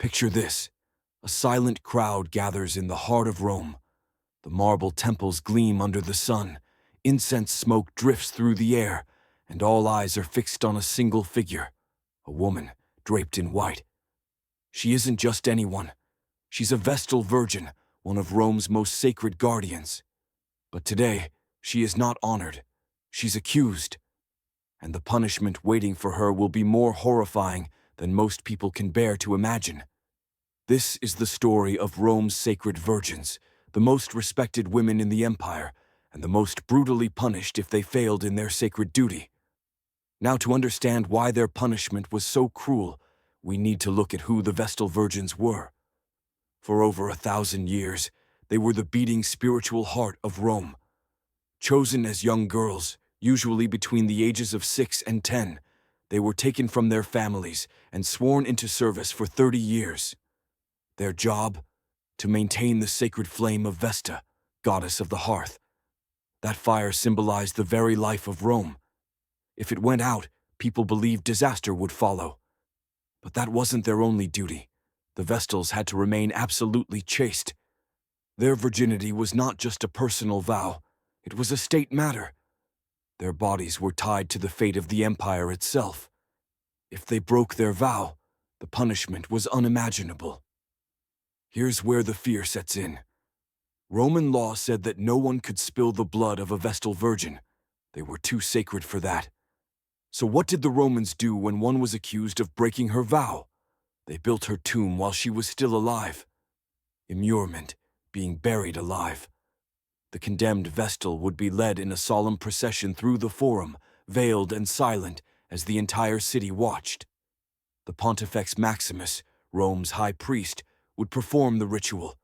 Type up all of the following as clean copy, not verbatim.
Picture this. A silent crowd gathers in the heart of Rome. The marble temples gleam under the sun, incense smoke drifts through the air, and all eyes are fixed on a single figure, a woman draped in white. She isn't just anyone. She's a Vestal Virgin, one of Rome's most sacred guardians. But today, she is not honored. She's accused. And the punishment waiting for her will be more horrifying than most people can bear to imagine. This is the story of Rome's sacred virgins, the most respected women in the empire, and the most brutally punished if they failed in their sacred duty. Now, to understand why their punishment was so cruel, we need to look at who the Vestal Virgins were. For over 1,000 years, they were the beating spiritual heart of Rome. Chosen as young girls, usually between the ages of 6 and 10, they were taken from their families and sworn into service for 30 years. Their job? To maintain the sacred flame of Vesta, goddess of the hearth. That fire symbolized the very life of Rome. If it went out, people believed disaster would follow. But that wasn't their only duty. The Vestals had to remain absolutely chaste. Their virginity was not just a personal vow, it was a state matter. Their bodies were tied to the fate of the empire itself. If they broke their vow, the punishment was unimaginable. Here's where the fear sets in. Roman law said that no one could spill the blood of a Vestal Virgin. They were too sacred for that. So what did the Romans do when one was accused of breaking her vow? They built her tomb while she was still alive. Immurement, being buried alive. The condemned Vestal would be led in a solemn procession through the Forum, veiled and silent, as the entire city watched. The Pontifex Maximus, Rome's high priest, would perform the ritual.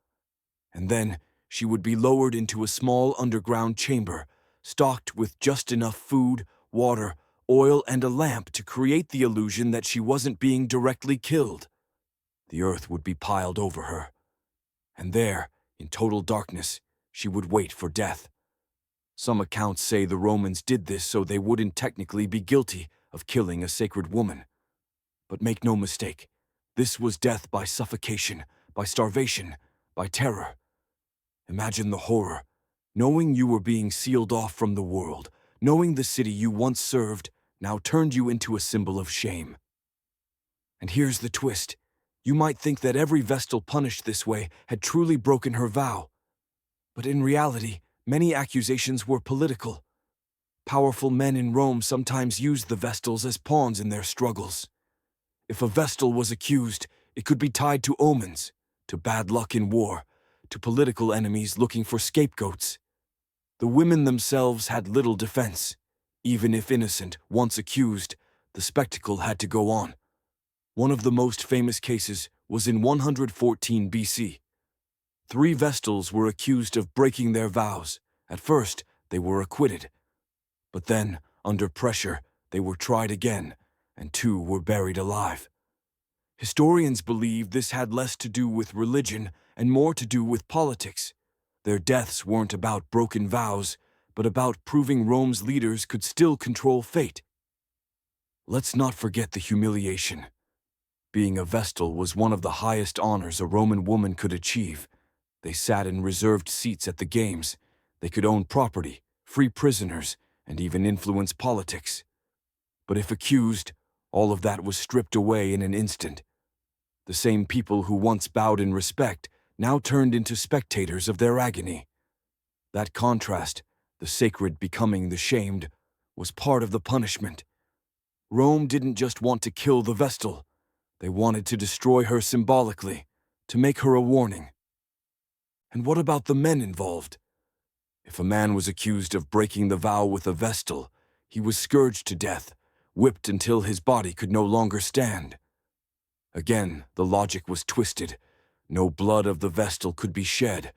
And then she would be lowered into a small underground chamber, stocked with just enough food, water, oil, and a lamp to create the illusion that she wasn't being directly killed. The earth would be piled over her. And there, in total darkness, she would wait for death. Some accounts say the Romans did this so they wouldn't technically be guilty of killing a sacred woman. But make no mistake, this was death by suffocation, by starvation, by terror. Imagine the horror, knowing you were being sealed off from the world, knowing the city you once served now turned you into a symbol of shame. And here's the twist. You might think that every Vestal punished this way had truly broken her vow. But in reality, many accusations were political. Powerful men in Rome sometimes used the Vestals as pawns in their struggles. If a Vestal was accused, it could be tied to omens, to bad luck in war, to political enemies looking for scapegoats. The women themselves had little defense. Even if innocent, once accused, the spectacle had to go on. One of the most famous cases was in 114 BC. 3 Vestals were accused of breaking their vows. At first, they were acquitted. But then, under pressure, they were tried again, and 2 were buried alive. Historians believe this had less to do with religion and more to do with politics. Their deaths weren't about broken vows, but about proving Rome's leaders could still control fate. Let's not forget the humiliation. Being a Vestal was one of the highest honors a Roman woman could achieve. They sat in reserved seats at the games. They could own property, free prisoners, and even influence politics. But if accused, all of that was stripped away in an instant. The same people who once bowed in respect now turned into spectators of their agony. That contrast, the sacred becoming the shamed, was part of the punishment. Rome didn't just want to kill the Vestal. They wanted to destroy her symbolically, to make her a warning. And what about the men involved? If a man was accused of breaking the vow with a Vestal, he was scourged to death, whipped until his body could no longer stand. Again, the logic was twisted. No blood of the Vestal could be shed,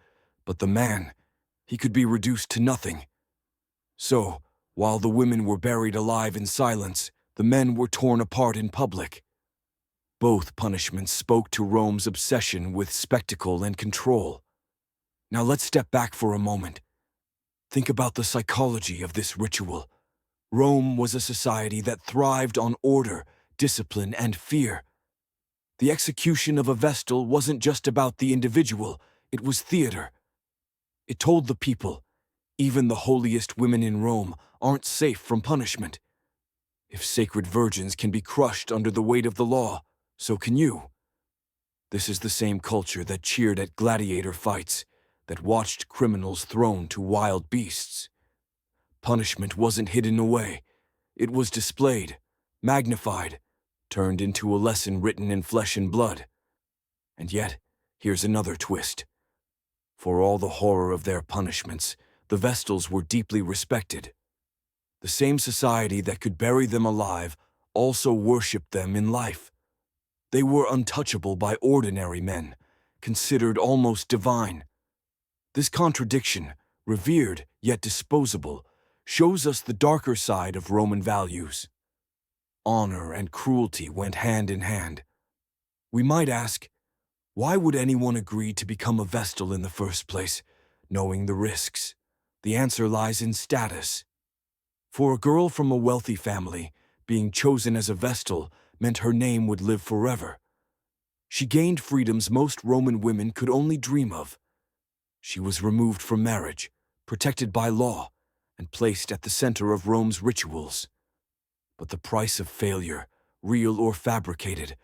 but the man, he could be reduced to nothing. So, while the women were buried alive in silence, the men were torn apart in public. Both punishments spoke to Rome's obsession with spectacle and control. Now let's step back for a moment. Think about the psychology of this ritual. Rome was a society that thrived on order, discipline, and fear. The execution of a Vestal wasn't just about the individual, it was theater. It told the people, even the holiest women in Rome aren't safe from punishment. If sacred virgins can be crushed under the weight of the law, so can you. This is the same culture that cheered at gladiator fights, that watched criminals thrown to wild beasts. Punishment wasn't hidden away. It was displayed, magnified, turned into a lesson written in flesh and blood. And yet, here's another twist. For all the horror of their punishments, the Vestals were deeply respected. The same society that could bury them alive also worshipped them in life. They were untouchable by ordinary men, considered almost divine. This contradiction, revered yet disposable, shows us the darker side of Roman values. Honor and cruelty went hand in hand. We might ask, why would anyone agree to become a Vestal in the first place, knowing the risks? The answer lies in status. For a girl from a wealthy family, being chosen as a Vestal meant her name would live forever. She gained freedoms most Roman women could only dream of. She was removed from marriage, protected by law, and placed at the center of Rome's rituals. But the price of failure, real or fabricated,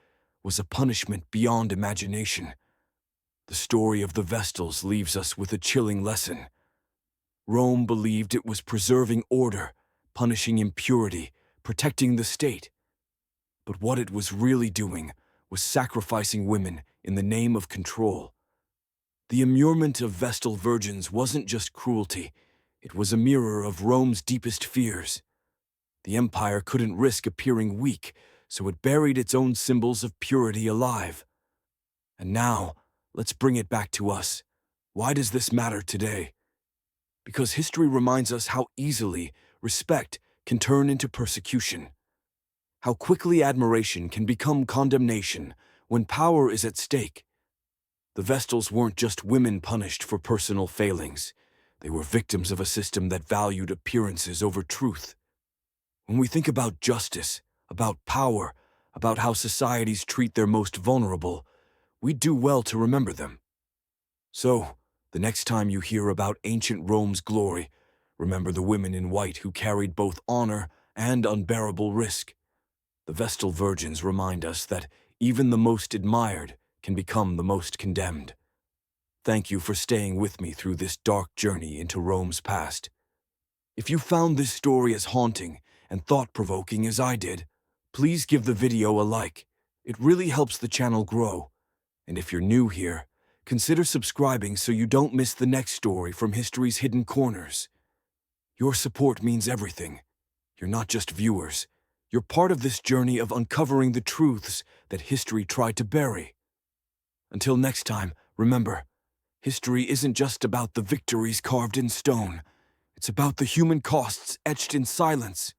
was a punishment beyond imagination. The story of the Vestals leaves us with a chilling lesson. Rome believed it was preserving order, punishing impurity, protecting the state. But what it was really doing was sacrificing women in the name of control. The immurement of Vestal Virgins wasn't just cruelty, it was a mirror of Rome's deepest fears. The empire couldn't risk appearing weak, so it buried its own symbols of purity alive. And now, let's bring it back to us. Why does this matter today? Because history reminds us how easily respect can turn into persecution. How quickly admiration can become condemnation when power is at stake. The Vestals weren't just women punished for personal failings. They were victims of a system that valued appearances over truth. When we think about justice, about power, about how societies treat their most vulnerable, we do well to remember them. So, the next time you hear about ancient Rome's glory, remember the women in white who carried both honor and unbearable risk. The Vestal Virgins remind us that even the most admired can become the most condemned. Thank you for staying with me through this dark journey into Rome's past. If you found this story as haunting and thought-provoking as I did, please give the video a like. It really helps the channel grow. And if you're new here, consider subscribing so you don't miss the next story from history's hidden corners. Your support means everything. You're not just viewers. You're part of this journey of uncovering the truths that history tried to bury. Until next time, remember, history isn't just about the victories carved in stone. It's about the human costs etched in silence.